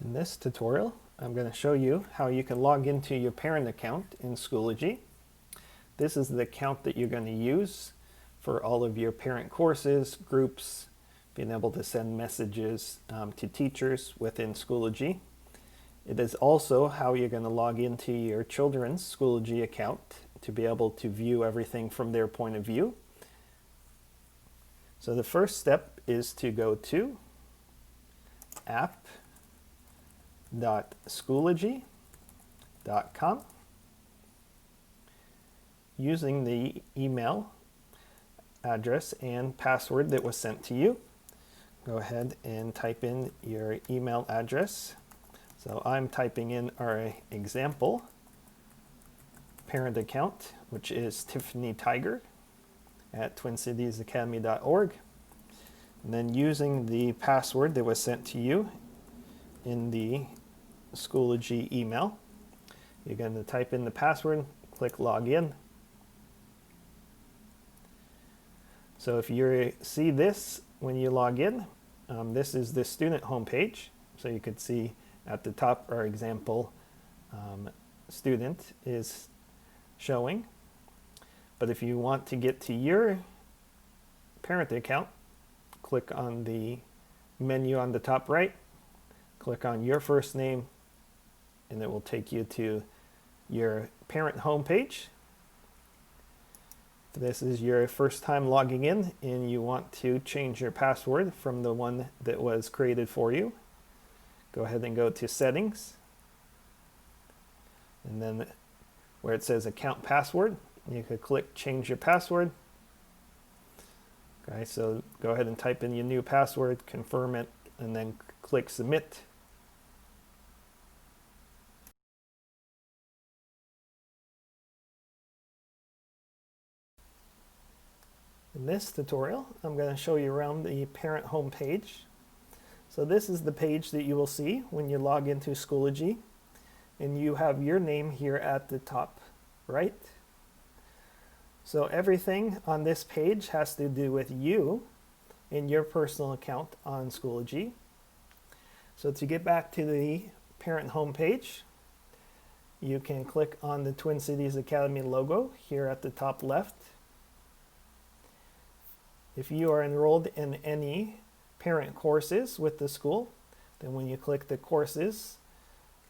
In this tutorial, I'm going to show you how you can log into your parent account in Schoology. This is the account that you're going to use for all of your parent courses, groups, being able to send messages to teachers within Schoology. It is also how you're going to log into your children's Schoology account to be able to view everything from their point of view. So the first step is to go to app.schoology.com using the email address and password that was sent to you. Go ahead and type in your email address. So I'm typing in our example parent account, which is Tiffany Tiger at twincitiesacademy.org. And then using the password that was sent to you in the Schoology email, you're going to type in the password, click login. So if you see this when you log in, this is the student homepage. So you could see at the top our example student is showing. But if you want to get to your parent account, click on the menu on the top right, click on your first name, and it will take you to your parent homepage. If this is your first time logging in and you want to change your password from the one that was created for you, go ahead and go to settings, and then where it says account password, you could click change your password. Okay, so go ahead and type in your new password, confirm it, and then click submit. In this tutorial, I'm going to show you around the parent home page. So this is the page that you will see when you log into Schoology, and you have your name here at the top right. So everything on this page has to do with you and your personal account on Schoology. So to get back to the parent home page, you can click on the Twin Cities Academy logo here at the top left. If you are enrolled in any parent courses with the school, then when you click the courses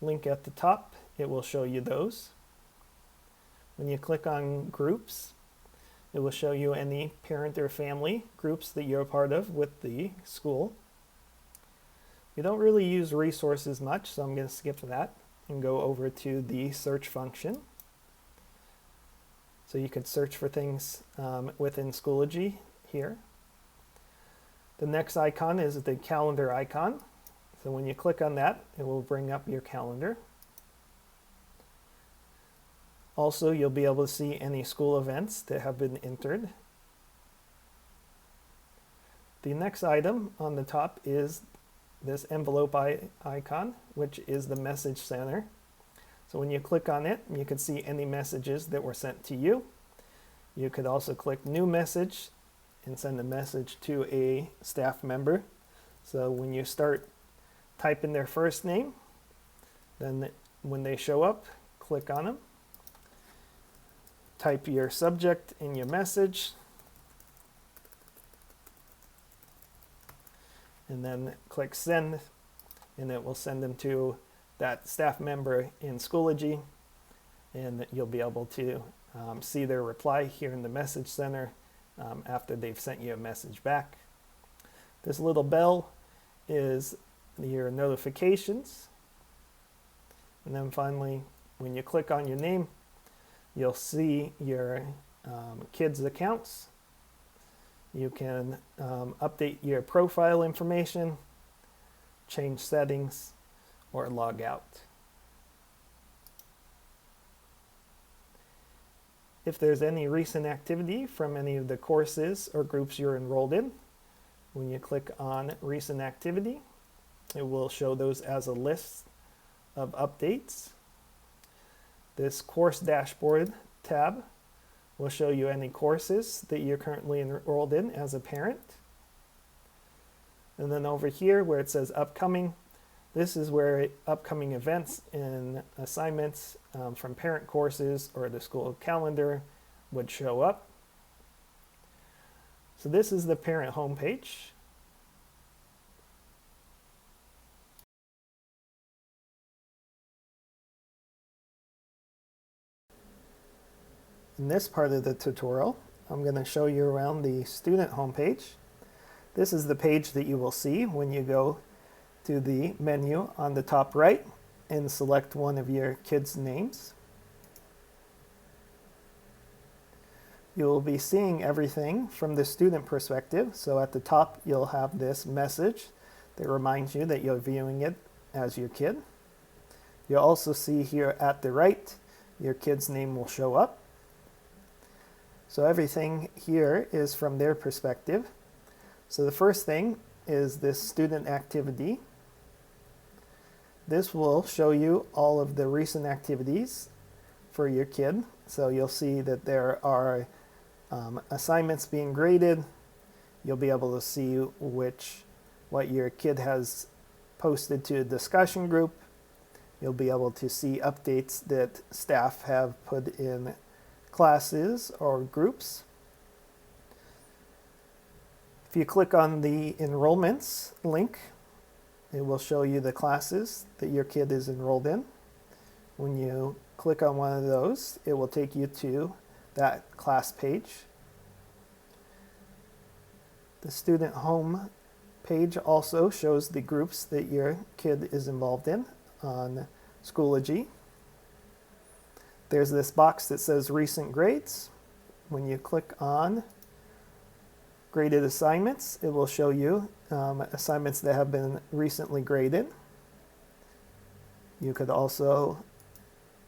link at the top, it will show you those. When you click on groups, it will show you any parent or family groups that you're a part of with the school. We don't really use resources much, so I'm going to skip that and go over to the search function. So you could search for things within Schoology here. The next icon is the calendar icon. So when you click on that, it will bring up your calendar. Also, you'll be able to see any school events that have been entered. The next item on the top is this envelope icon, which is the message center. So when you click on it, you can see any messages that were sent to you. You could also click new message and send a message to a staff member. So when you start typing their first name, then when they show up, click on them. Type your subject in your message, and then click send, and it will send them to that staff member in Schoology, and you'll be able to see their reply here in the message center after they've sent you a message back. This little bell is your notifications, and then finally when you click on your name, you'll see your kids' accounts. You can update your profile information, change settings, or log out. If there's any recent activity from any of the courses or groups you're enrolled in, when you click on recent activity, it will show those as a list of updates. This course dashboard tab will show you any courses that you're currently enrolled in as a parent. And then over here where it says upcoming, This is where upcoming events and assignments from parent courses or the school calendar would show up. So this is the parent homepage. In this part of the tutorial, I'm going to show you around the student homepage. This is the page that you will see when you go to the menu on the top right and select one of your kids' names. You will be seeing everything from the student perspective. So at the top, you'll have this message that reminds you that you're viewing it as your kid. You'll also see here at the right, your kid's name will show up. So everything here is from their perspective. So the first thing is this student activity. This will show you all of the recent activities for your kid. So you'll see that there are assignments being graded. You'll be able to see what your kid has posted to a discussion group. You'll be able to see updates that staff have put in classes or groups. If you click on the enrollments link, it will show you the classes that your kid is enrolled in. When you click on one of those, it will take you to that class page. The student home page also shows the groups that your kid is involved in on Schoology. There's this box that says recent grades. When you click on graded assignments, it will show you assignments that have been recently graded. You could also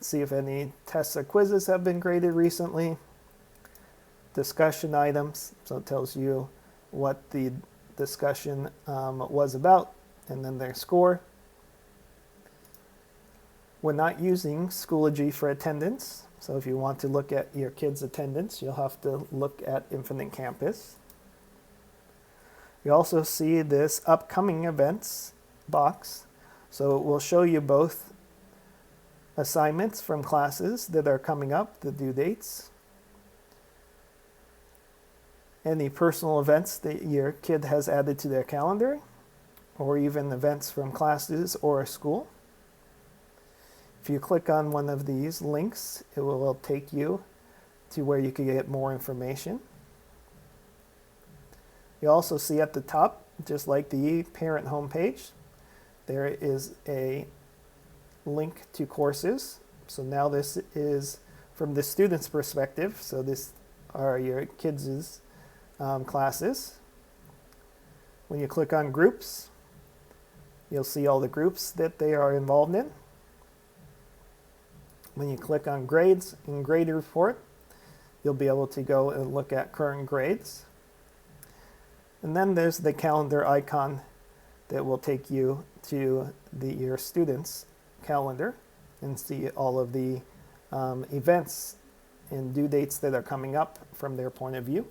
see if any tests or quizzes have been graded recently. Discussion items, so it tells you what the discussion was about, and then their score. We're not using Schoology for attendance, so if you want to look at your kids' attendance, you'll have to look at Infinite Campus. You also see this upcoming events box, so it will show you both assignments from classes that are coming up, the due dates, any personal events that your kid has added to their calendar, or even events from classes or a school. If you click on one of these links, it will take you to where you can get more information. You also see at the top, just like the parent homepage, there is a link to courses. So now this is from the student's perspective. So this are your kids' classes. When you click on groups, you'll see all the groups that they are involved in. When you click on grades and grade report, you'll be able to go and look at current grades. And then there's the calendar icon that will take you to your students' calendar and see all of the events and due dates that are coming up from their point of view.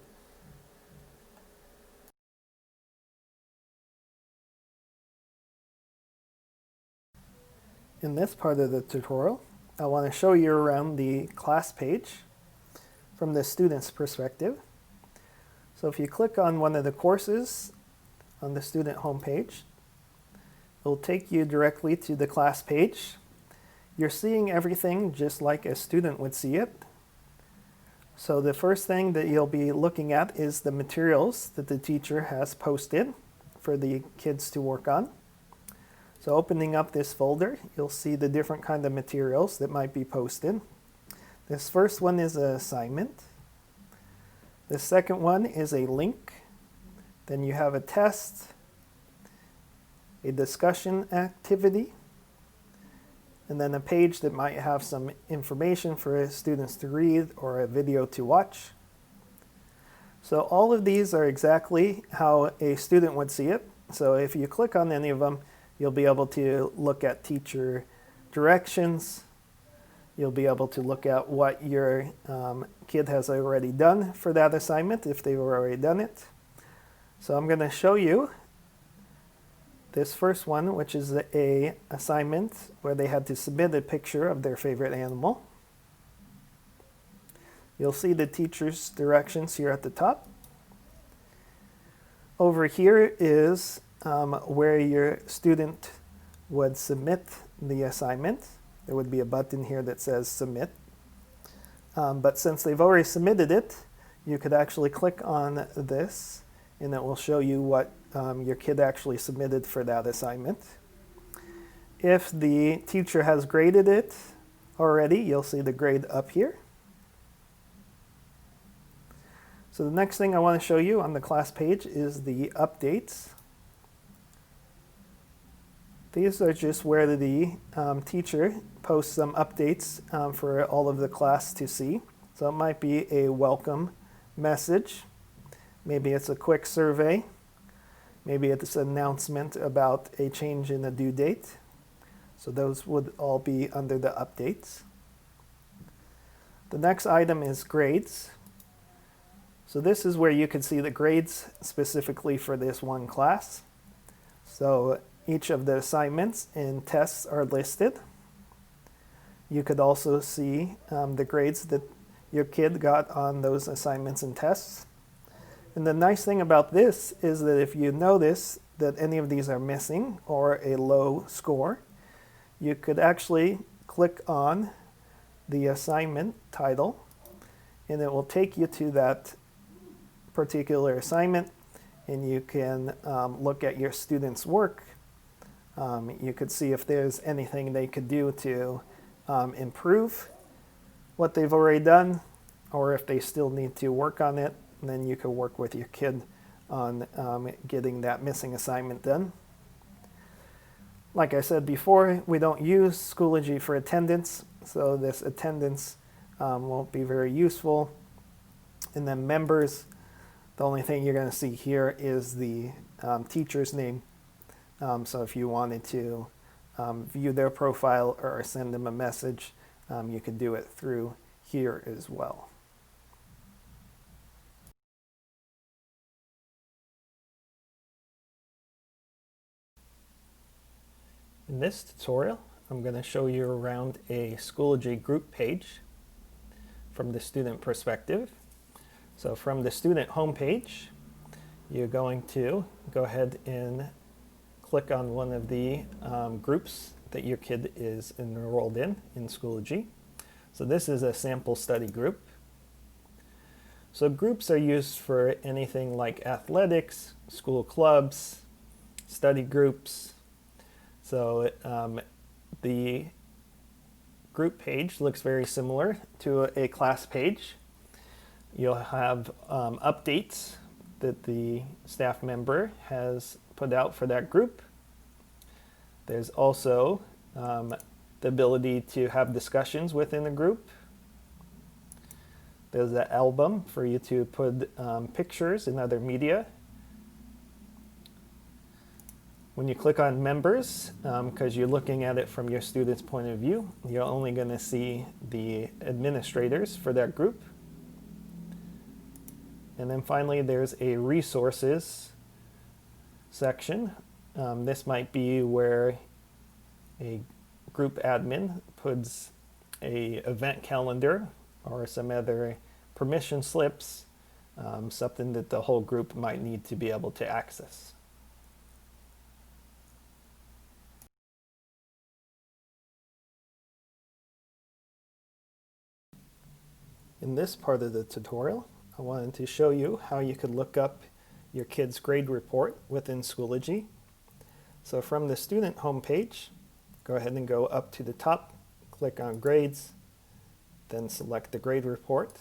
In this part of the tutorial, I want to show you around the class page from the student's perspective. So if you click on one of the courses on the student homepage, it will take you directly to the class page. You're seeing everything just like a student would see it. So the first thing that you'll be looking at is the materials that the teacher has posted for the kids to work on. So opening up this folder, you'll see the different kind of materials that might be posted. This first one is an assignment. The second one is a link. Then you have a test, a discussion activity, and then a page that might have some information for students to read or a video to watch. So all of these are exactly how a student would see it. So if you click on any of them, you'll be able to look at teacher directions. You'll be able to look at what your kid has already done for that assignment, if they've already done it. So I'm going to show you this first one, which is a assignment where they had to submit a picture of their favorite animal. You'll see the teacher's directions here at the top. Over here is where your student would submit the assignment. There would be a button here that says submit. But since they've already submitted it, you could actually click on this and it will show you what your kid actually submitted for that assignment. If the teacher has graded it already, you'll see the grade up here. So the next thing I want to show you on the class page is the updates. These are just where the teacher posts some updates for all of the class to see. So it might be a welcome message. Maybe it's a quick survey. Maybe it's an announcement about a change in the due date. So those would all be under the updates. The next item is grades. So this is where you can see the grades specifically for this one class. So each of the assignments and tests are listed. You could also see the grades that your kid got on those assignments and tests. And the nice thing about this is that if you notice that any of these are missing or a low score, you could actually click on the assignment title and it will take you to that particular assignment and you can look at your students' work. You could see if there's anything they could do to improve what they've already done, or if they still need to work on it, and then you could work with your kid on getting that missing assignment done. Like I said before, we don't use Schoology for attendance, so this attendance won't be very useful. And then members, the only thing you're going to see here is the teacher's name. So if you wanted to view their profile or send them a message, you could do it through here as well. In this tutorial, I'm going to show you around a Schoology group page from the student perspective. So from the student homepage, you're going to go ahead and click on one of the groups that your kid is enrolled in Schoology. So this is a sample study group. So groups are used for anything like athletics, school clubs, study groups. So the group page looks very similar to a class page. You'll have updates that the staff member has put out for that group. There's also the ability to have discussions within the group. There's the album for you to put pictures and other media. When you click on members, because you're looking at it from your student's point of view, you're only going to see the administrators for that group. And then finally, there's a resources section. This might be where a group admin puts an event calendar or some other permission slips, something that the whole group might need to be able to access. In this part of the tutorial, I wanted to show you how you could look up your kid's grade report within Schoology. So from the student homepage, go ahead and go up to the top, click on grades, then select the grade report.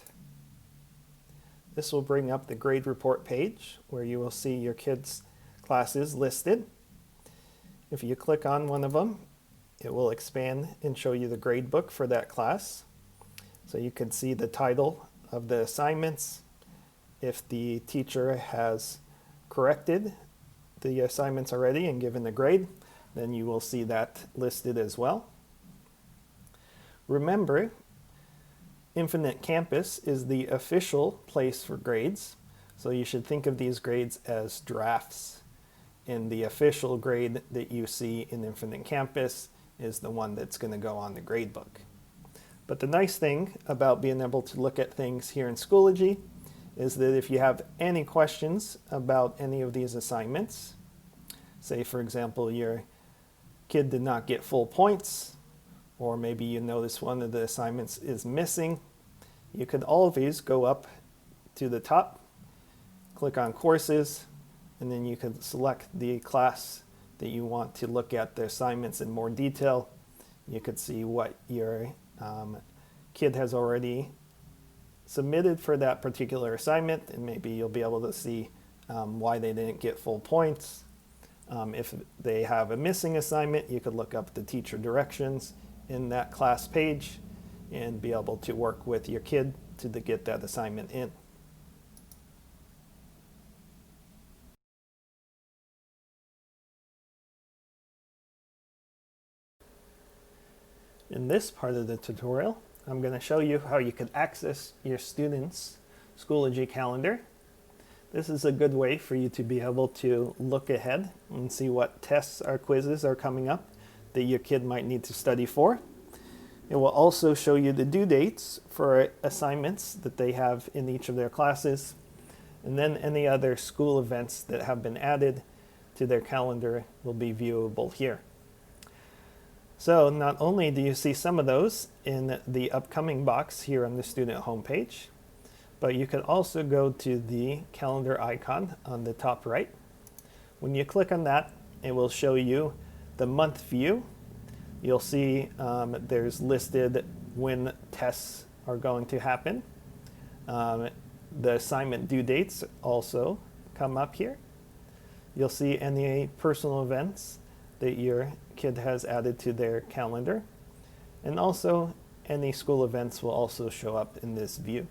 This will bring up the grade report page where you will see your kids' classes listed. If you click on one of them, it will expand and show you the grade book for that class. So you can see the title of the assignments. If the teacher has corrected the assignments already and given the grade, then you will see that listed as well. Remember, Infinite Campus is the official place for grades, so you should think of these grades as drafts. and the official grade that you see in Infinite Campus is the one that's going to go on the gradebook. But the nice thing about being able to look at things here in Schoology is that if you have any questions about any of these assignments, say for example your kid did not get full points, or maybe you notice one of the assignments is missing, you could always go up to the top, click on Courses, and then you could select the class that you want to look at the assignments in more detail. You could see what your kid has already submitted for that particular assignment, and maybe you'll be able to see why they didn't get full points. If they have a missing assignment, you could look up the teacher directions in that class page and be able to work with your kid to get that assignment in. In this part of the tutorial, I'm going to show you how you could access your students' Schoology calendar. This is a good way for you to be able to look ahead and see what tests or quizzes are coming up that your kid might need to study for. It will also show you the due dates for assignments that they have in each of their classes, and then any other school events that have been added to their calendar will be viewable here. So not only do you see some of those in the upcoming box here on the student homepage, but you could also go to the calendar icon on the top right. When you click on that, it will show you the month view. You'll see there's listed when tests are going to happen. The assignment due dates also come up here. You'll see any personal events that your kid has added to their calendar, and also any school events will also show up in this view.